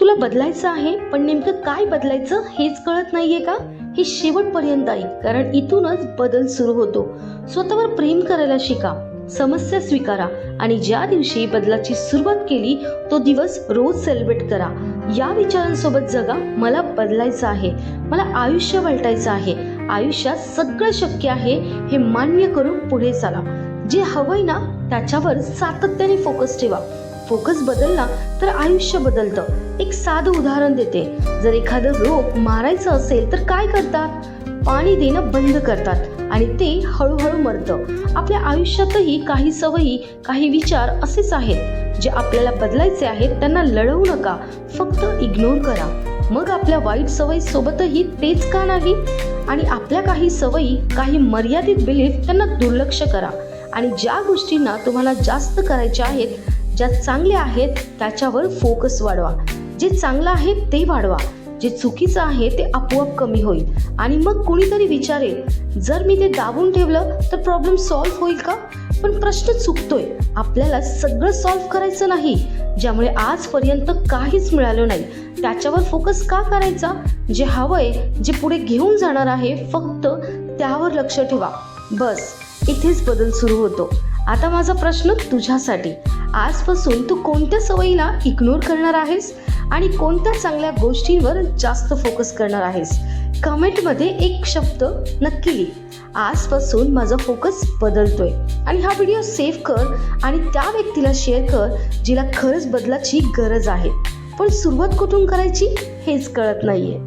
तुला बदलायचं आहे, पण नेमकं काय बदलायचं हेच कळत नाहीये का? हे शेवटपर्यंत ऐक, कारण इथूनच बदल सुरू होतो. स्वतःवर प्रेम करायला शिका, समस्या स्वीकारा आणि ज्या दिवशी बदलाची सुरुवात केली तो दिवस रोज सेलिब्रेट करा. या विचारांसोबत जगा. मला बदलायचं आहे, मला आयुष्य पलटायचं आहे, आयुष्यात सगळं शक्य आहे हे मान्य करून पुढे चाला. जे हवंय ना त्याच्यावर सातत्याने फोकस ठेवा. फोकस बदलला तर आयुष्य बदलतं. एक साधं उदाहरण देते. जर एखादं रोप मारायचं असेल तर काय करतात? पाणी देणं बंद करतात आणि ते हळूहळू मरतं. आपल्या आयुष्यातही काही सवयी, काही विचार असेच आहेत. जे आपल्याला बदलायचे आहेत त्यांना लढवू नका, फक्त इग्नोर करा. मग आपल्या वाईट सवयी सोबतही तेच का नाही? आणि आपल्या काही सवयी, काही मर्यादित बिलीफ त्यांना दुर्लक्ष करा. आणि ज्या गोष्टींना तुम्हाला जास्त करायच्या आहेत, ज्या चांगल्या आहेत त्याच्यावर फोकस वाढवा. जे चांगलं आहे ते वाढवा, जे चुकीचं आहे ते आपोआप कमी होईल. आणि मग कुणीतरी विचारेल, जर मी ते दाबून ठेवलं तर प्रॉब्लेम सॉल्व्ह होईल का? पण प्रश्न चुकतोय. आपल्याला सगळं सॉल्व्ह करायचं नाही. ज्यामुळे आजपर्यंत काहीच मिळालं नाही त्याच्यावर फोकस का करायचा? जे हवंय, जे पुढे घेऊन जाणार आहे, फक्त त्यावर लक्ष ठेवा. बस इथेच बदल सुरू होतो. आता माझा प्रश्न तुझ्यासाठी, आजपासून तू कोणत्या सवयीला इग्नोर करणार आहेस आणि कोणत्या चांगल्या गोष्टींवर जास्त फोकस करणार आहेस? कमेंटमध्ये एक शब्द नक्की लिह. आजपासून माझा फोकस बदलतोय. आणि हा व्हिडिओ सेव्ह कर आणि त्या व्यक्तीला शेअर कर जिला खरंच बदलाची गरज आहे, पण सुरुवात कुठून करायची हेच कळत नाहीये.